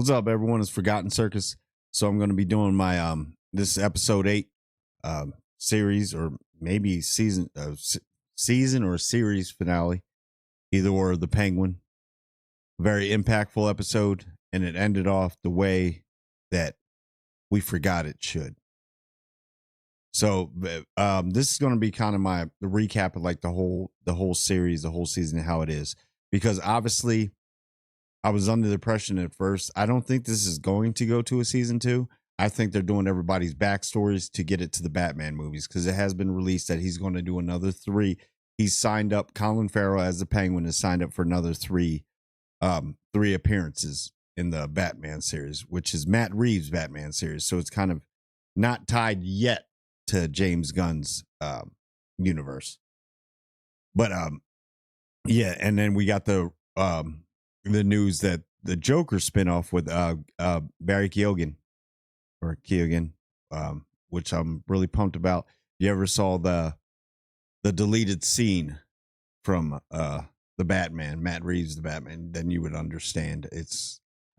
What's up, everyone? It's Forgotten Circus. So I'm going to be doing my this episode 8 series, or maybe season or series finale, either or. The Penguin, very impactful episode, and it ended off the way that we forgot it should. So this is going to be kind of the recap of like the whole series, the whole season, and how it is, because obviously I was under the impression at first, I don't think this is going to go to a season 2. I think they're doing everybody's backstories to get it to the Batman movies, because it has been released that he's going to do another 3. He's signed up. Colin Farrell as the Penguin is signed up for another 3 appearances in the Batman series, which is Matt Reeves' Batman series. So it's kind of not tied yet to James Gunn's universe. But yeah, and then we got the news that the Joker spinoff with Barry Keoghan, which I'm really pumped about. You ever saw the deleted scene from the Batman, Matt Reeves, the Batman, then you would understand.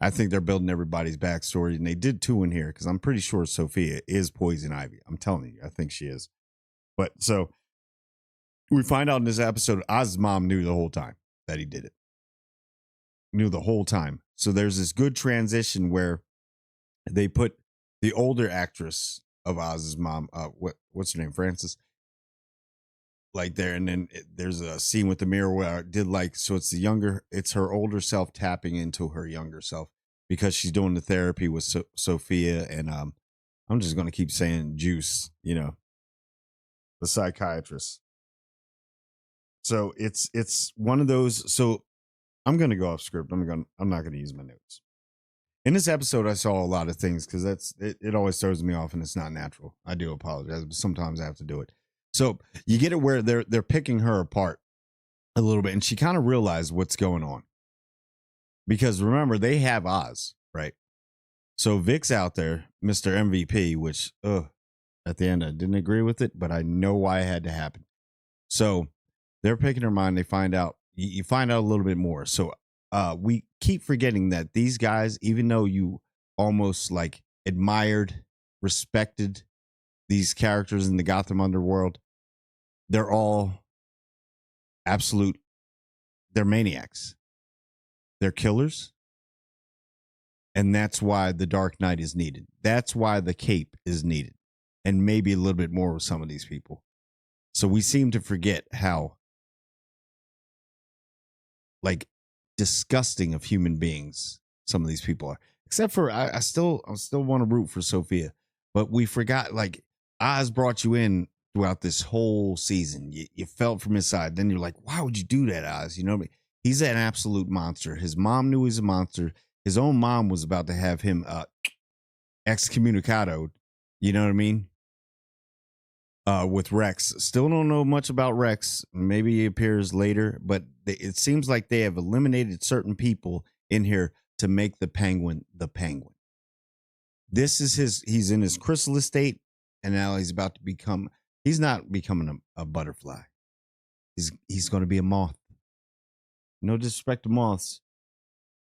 I think they're building everybody's backstory, and they did 2 in here, because I'm pretty sure Sophia is Poison Ivy. I'm telling you, I think she is. But so we find out in this episode, Oz's mom knew the whole time that he did it. Knew the whole time. So there's this good transition where they put the older actress of Oz's mom, what's her name, Frances, like there, and then there's a scene with the mirror where I did like, so it's her older self tapping into her younger self, because she's doing the therapy with Sophia, and I'm just gonna keep saying Juice, the psychiatrist. So it's one of those. So I'm gonna go off script. I'm not gonna use my notes. In this episode, I saw a lot of things, because it always throws me off, and it's not natural. I do apologize, but sometimes I have to do it. So you get it where they're picking her apart a little bit, and she kind of realized what's going on, because remember, they have Oz, right? So Vic's out there, Mr. MVP, which at the end I didn't agree with it, but I know why it had to happen. So they're picking her mind. They find out, you find out a little bit more. So we keep forgetting that these guys, even though you almost like admired, respected these characters in the Gotham underworld, they're all they're maniacs. They're killers. And that's why the Dark Knight is needed. That's why the cape is needed. And maybe a little bit more with some of these people. So we seem to forget how like disgusting of human beings some of these people are. Except for I still want to root for Sophia. But we forgot, like, Oz brought you in throughout this whole season. You felt from his side. Then you're like, why would you do that, Oz? You know what I mean? He's an absolute monster. His mom knew he was a monster. His own mom was about to have him excommunicado. You know what I mean? With Rex. Still don't know much about Rex. Maybe he appears later, but it seems like they have eliminated certain people in here to make the Penguin the Penguin. This is he's in his chrysalis state, and now he's about to he's not becoming a butterfly. He's going to be a moth. No disrespect to moths,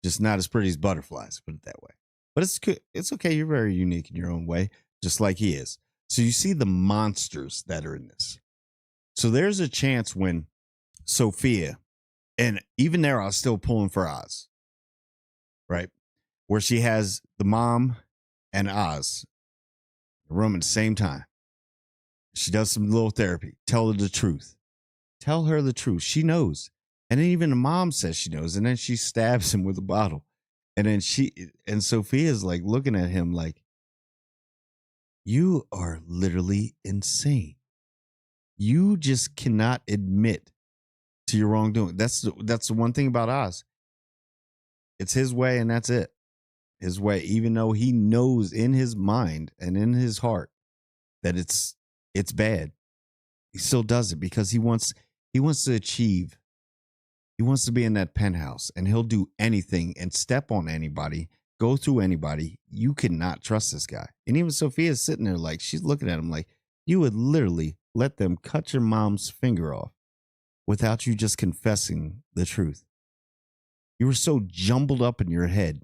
just not as pretty as butterflies, put it that way. But it's okay. You're very unique in your own way, just like he is. So you see the monsters that are in this. So there's a chance when Sophia, and even there, I was still pulling for Oz, right? Where she has the mom and Oz in the room at the same time. She does some little therapy. Tell her the truth. Tell her the truth. She knows. And then even the mom says she knows. And then she stabs him with a bottle. And then Sophia's like looking at him like, you are literally insane. You just cannot admit to your wrongdoing. That's the one thing about Oz. It's his way, and that's it. His way, even though he knows in his mind and in his heart that it's bad, he still does it because he wants to achieve. He wants to be in that penthouse, and he'll do anything and step on anybody, go through anybody. You cannot trust this guy. And even Sophia's sitting there like, she's looking at him like, you would literally let them cut your mom's finger off without you just confessing the truth. You were so jumbled up in your head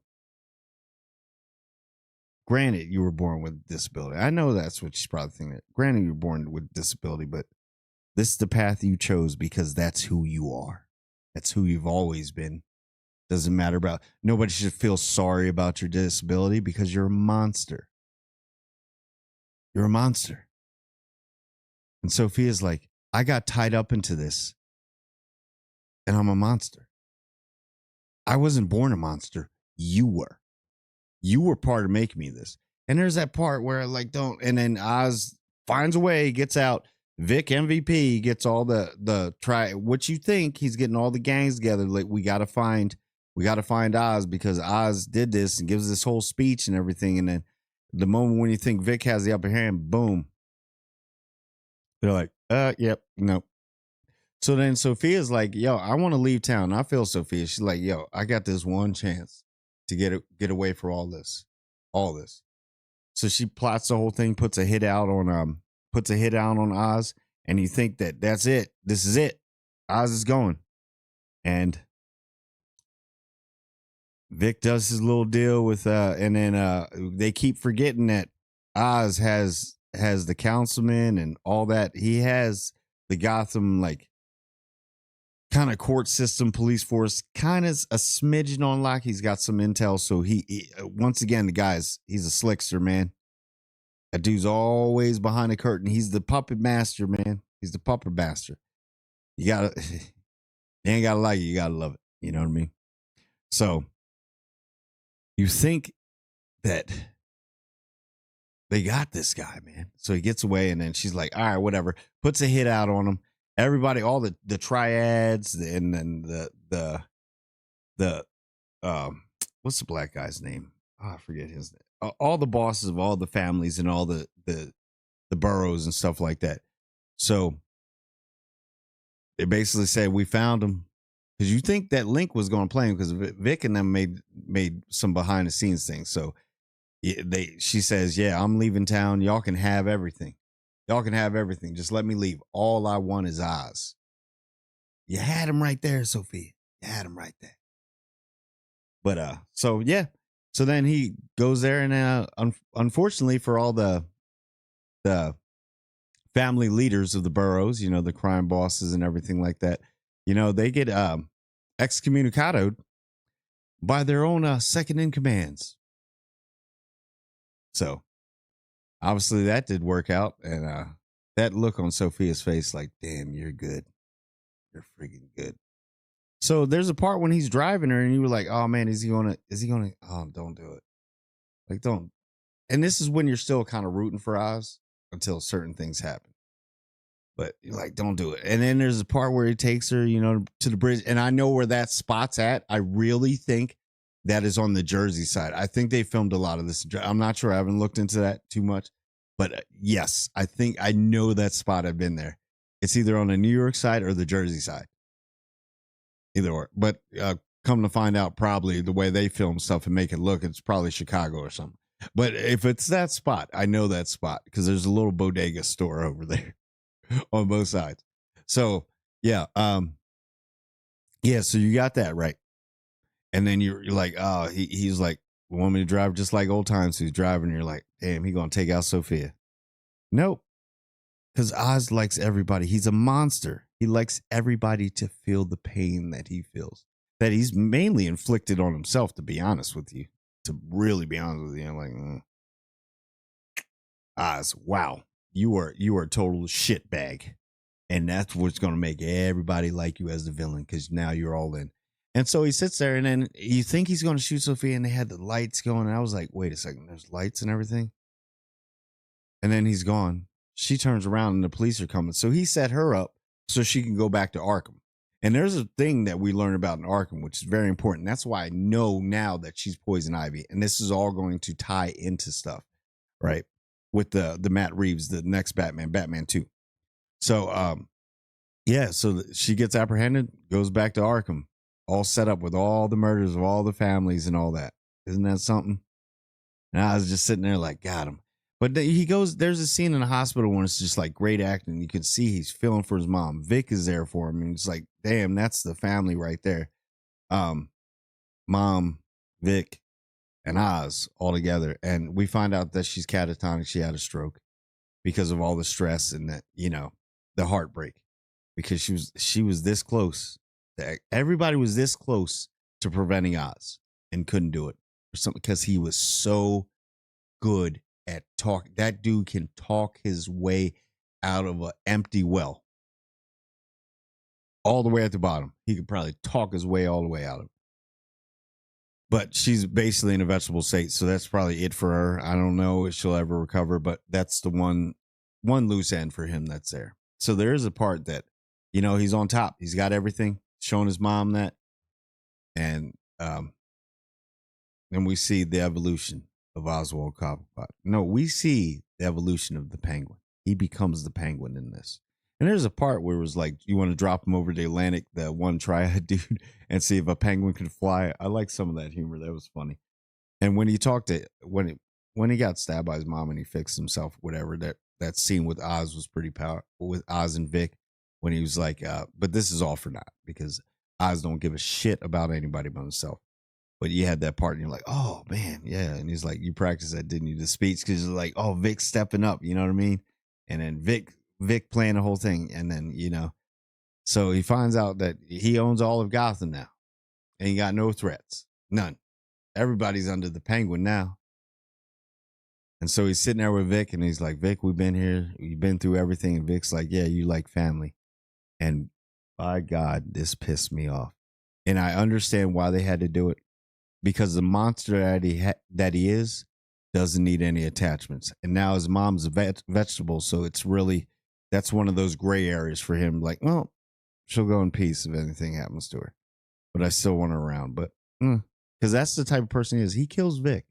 granted, you were born with disability. I know that's what she's probably thinking. Granted, you were born with disability, but this is the path you chose because that's who you are. That's who you've always been. Doesn't matter about, nobody should feel sorry about your disability because you're a monster. You're a monster. And Sophia's like, I got tied up into this and I'm a monster. I wasn't born a monster. You were. You were part of making me this. And there's that part where like don't, and then Oz finds a way, gets out. Vic MVP gets all the try what you think he's getting all the gangs together. Like we gotta find Oz because Oz did this and gives this whole speech and everything. And then the moment when you think Vic has the upper hand, boom. They're like, yep, nope. So then Sophia's like, yo, I want to leave town. I feel Sophia. She's like, yo, I got this one chance to get away for all this. So she plots the whole thing, puts a hit out on Oz, and you think that that's it. This is it. Oz is going. And Vic does his little deal with and then they keep forgetting that Oz has the councilman and all that. He has the Gotham like kind of court system, police force, kind of a smidgen on lock. He's got some intel. So he once again, he's a slickster, man. That dude's always behind the curtain. He's the puppet master, man. He's the puppet master. You ain't gotta like it. You gotta love it. You know what I mean? So you think that they got this guy, man. So he gets away and then she's like, all right, whatever. Puts a hit out on him. Everybody, all the triads and then the what's the black guy's name? Oh, I forget his name. All the bosses of all the families and all the boroughs and stuff like that. So they basically said, we found him. Because you think that Link was going to play him because Vic and them made some behind the scenes things. So she says, yeah, I'm leaving town. Y'all can have everything. Just let me leave. All I want is Oz. You had him right there, Sophia. You had him right there. But so yeah. So then he goes there and unfortunately for all the family leaders of the boroughs, you know, the crime bosses and everything like that, you know, they get excommunicated by their own second in commands. So obviously that did work out. And that look on Sophia's face, like, damn, you're good. You're freaking good. So there's a part when he's driving her and you were like, oh man, is he gonna, oh, don't do it. Like, don't. And this is when you're still kind of rooting for Oz until certain things happen. But you're like, don't do it. And then there's a part where he takes her, you know, to the bridge. And I know where that spot's at. I really think that is on the Jersey side. I think they filmed a lot of this. I'm not sure. I haven't looked into that too much. But yes, I know that spot. I've been there. It's either on the New York side or the Jersey side. Either or. But come to find out, probably the way they film stuff and make it look, it's probably Chicago or something. But if it's that spot, I know that spot because there's a little bodega store over there on both sides. So yeah, so you got that right. And then you're like, oh, he's like, want me to drive just like old times? So he's driving, and you're like, damn, he gonna take out Sophia. Nope. Because Oz likes everybody. He's a monster. He likes everybody to feel the pain that he feels, that he's mainly inflicted on himself, to be honest with you. To really be honest with you, I'm like, Oz, wow, you are a total shit bag. And that's what's going to make everybody like you as the villain because now you're all in. And so he sits there and then you think he's going to shoot Sophia and they had the lights going. And I was like, wait a second, there's lights and everything. And then he's gone. She turns around and the police are coming. So he set her up so she can go back to Arkham. And there's a thing that we learn about in Arkham, which is very important. That's why I know now that she's Poison Ivy. And this is all going to tie into stuff, right? With the Matt Reeves, the next Batman 2. So, yeah, so she gets apprehended, goes back to Arkham, all set up with all the murders of all the families and all that. Isn't that something? And I was just sitting there like, got him. But he goes, there's a scene in the hospital when it's just like great acting. You can see he's feeling for his mom. Vic is there for him. And it's like, damn, that's the family right there. Mom, Vic, and Oz all together. And we find out that she's catatonic. She had a stroke because of all the stress and the heartbreak, because she was this close. Everybody was this close to preventing Oz and couldn't do it or something, because he was so good at talk. That dude can talk his way out of an empty well all the way at the bottom. He could probably talk his way all the way out of it. But she's basically in a vegetable state, so that's probably it for her. I don't know if she'll ever recover, but that's the one loose end for him that's there. So there is a part that, he's on top. He's got everything, showing his mom that. And then we see the evolution of Oswald Cobblepot. No, we see the evolution of the penguin. He becomes the penguin in this. And there's a part where it was like, you want to drop him over the Atlantic, the one triad dude, and see if a penguin could fly. I like some of that humor. That was funny. And when he talked to when he got stabbed by his mom and he fixed himself, whatever, that scene with Oz was pretty powerful, with Oz and Vic, when he was like, but this is all for naught, because Oz don't give a shit about anybody but himself. But you had that part and you're like, oh man, yeah. And he's like, you practiced that, didn't you? The speech, because you're like, oh, Vic's stepping up, you know what I mean? And then Vic playing the whole thing. And then, so he finds out that he owns all of Gotham now. And he got no threats. None. Everybody's under the penguin now. And so he's sitting there with Vic and he's like, Vic, we've been here. We've been through everything. And Vic's like, yeah, you like family. And by God, this pissed me off. And I understand why they had to do it. Because the monster that he is doesn't need any attachments. And now his mom's a vegetable. So it's really, that's one of those gray areas for him. Like, well, she'll go in peace if anything happens to her. But I still want her around. But, because that's the type of person he is. He kills Vic.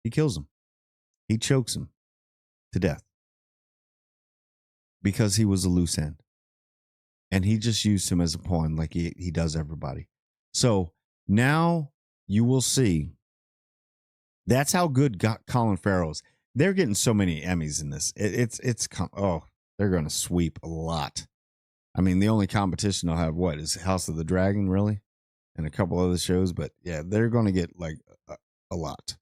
He kills him. He chokes him to death. Because he was a loose end. And he just used him as a pawn like he does everybody. So now you will see. That's how good Colin Farrell is. They're getting so many Emmys in this. They're going to sweep a lot. I mean, the only competition they'll have, is House of the Dragon, really? And a couple other shows. But yeah, they're going to get like a lot.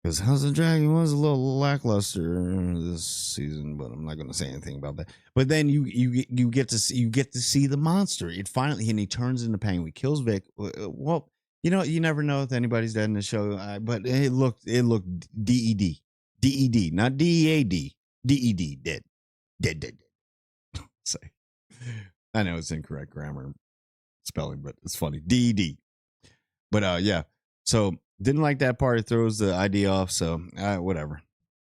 Because House of the Dragon was a little lackluster this season, but I'm not going to say anything about that. But then you get to see the monster. It finally, and he turns into penguin, kills Vic. Well, you never know if anybody's dead in the show, but it looked DED, not DEAD, DED, dead. So, I know it's incorrect grammar, spelling, but it's funny, DED. But yeah, so. Didn't like that part. It throws the idea off. So whatever.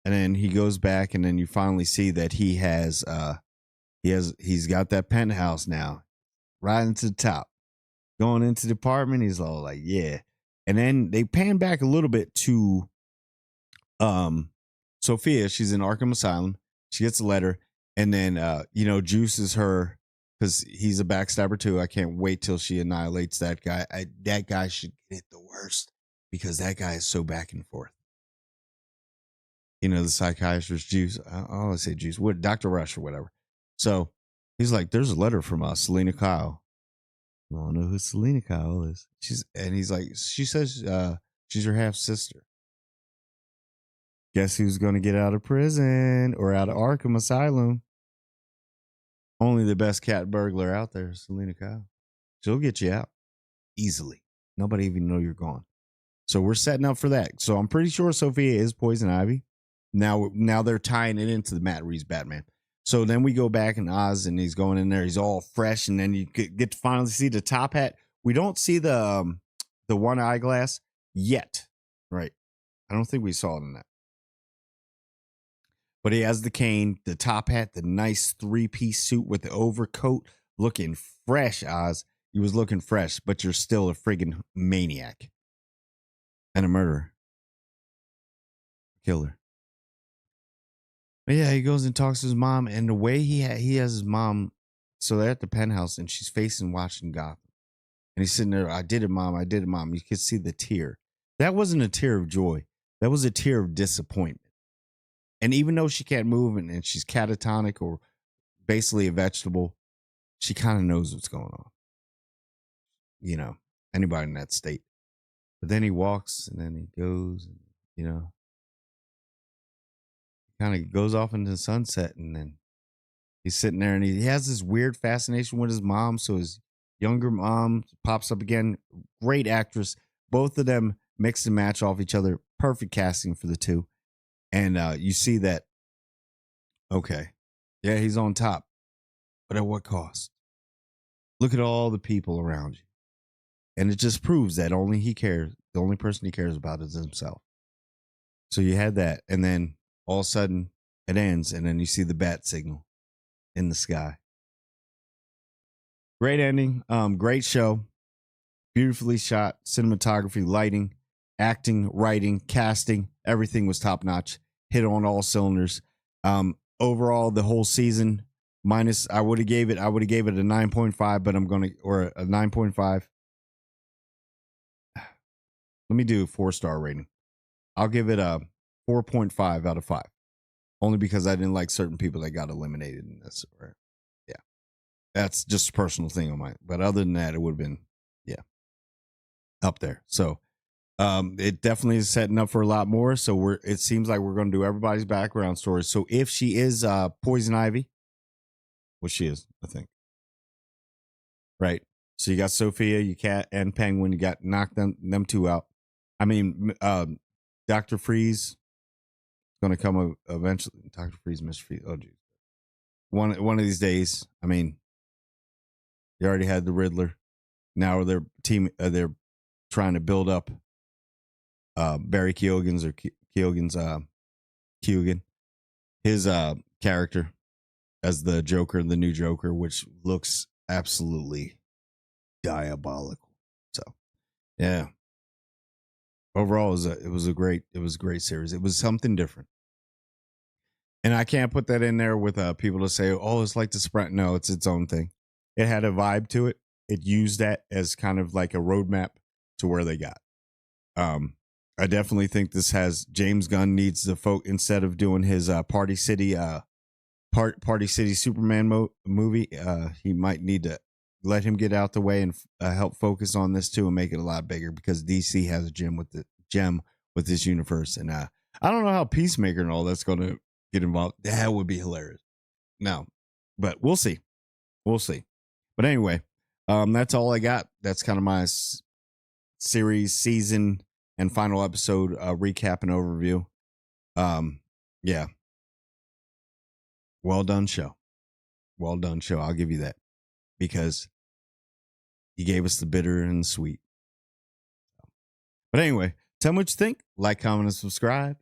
And then he goes back, and then you finally see that he's got that penthouse now, riding to the top, going into the apartment. He's all like, yeah. And then they pan back a little bit to Sophia. She's in Arkham Asylum. She gets a letter, and then juices her because he's a backstabber too. I can't wait till she annihilates that guy. That guy should get the worst. Because that guy is so back and forth. The psychiatrist, Juice. I always say Juice. What, Dr. Rush or whatever. So he's like, there's a letter from Selena Kyle. I don't know who Selena Kyle is. He's like, she says she's her half sister. Guess who's going to get out of prison or out of Arkham Asylum? Only the best cat burglar out there, Selena Kyle. She'll get you out easily. Nobody even know you're gone. So we're setting up for that. So I'm pretty sure Sophia is Poison Ivy. Now they're tying it into the Matt Reeves Batman. So then we go back and Oz, and he's going in there. He's all fresh, and then you get to finally see the top hat. We don't see the one eyeglass yet, right? I don't think we saw it in that. But he has the cane, the top hat, the nice 3-piece suit with the overcoat, looking fresh. Oz, he was looking fresh, but you're still a friggin' maniac. And a murderer. Killer. But yeah, he goes and talks to his mom, and the way he has his mom, so they're at the penthouse, and she's facing watching Gotham. And he's sitting there, I did it, mom. You could see the tear. That wasn't a tear of joy. That was a tear of disappointment. And even though she can't move and she's catatonic or basically a vegetable, she kind of knows what's going on. anybody in that state. But then he walks and then he goes, and, you know, kind of goes off into the sunset, and then he's sitting there and he has this weird fascination with his mom. So his younger mom pops up again. Great actress. Both of them mix and match off each other. Perfect casting for the two. And you see that, okay, yeah, he's on top, but at what cost? Look at all the people around you. And it just proves that only he cares. The only person he cares about is himself. So you had that. And then all of a sudden it ends. And then you see the bat signal in the sky. Great ending. Great show. Beautifully shot. Cinematography, lighting, acting, writing, casting. Everything was top notch. Hit on all cylinders. Overall, the whole season, minus, I would have gave it a 9.5, but I'm going to, or a 9.5. Let me do a 4-star rating. I'll give it a 4.5 out of 5. Only because I didn't like certain people that got eliminated in this. Or, yeah. That's just a personal thing on mine. But other than that, it would have been, yeah, up there. So it definitely is setting up for a lot more. So it seems like we're going to do everybody's background stories. So if she is Poison Ivy, well, she is, I think. Right. So you got Sophia, you Cat, and Penguin. You got knocked them two out. I mean, Dr. Freeze is going to come eventually. Dr. Freeze, Mr. Freeze. Oh, geez. One of these days. I mean, you already had the Riddler. Now they're trying to build up Barry Keoghan's or Keoghan's Keoghan, his character as the Joker, the new Joker, which looks absolutely diabolical. So, yeah. Overall, it was a great series. It was something different, and I can't put that in there with people to say, "Oh, it's like the Sprint." No, it's its own thing. It had a vibe to it. It used that as kind of like a roadmap to where they got. I definitely think this has James Gunn needs to instead of doing his Party City Superman movie. He might need to let him get out the way and help focus on this too and make it a lot bigger, because DC has a gem with this universe. And I don't know how Peacemaker and all that's going to get involved. That would be hilarious. No, but we'll see. We'll see. But anyway, that's all I got. That's kind of my series, season, and final episode recap and overview. Yeah. Well done show. Well done show. I'll give you that, because you gave us the bitter and the sweet. But anyway, tell me what you think. Like, comment, and subscribe.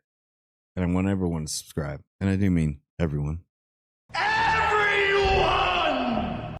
And I want everyone to subscribe. And I do mean everyone.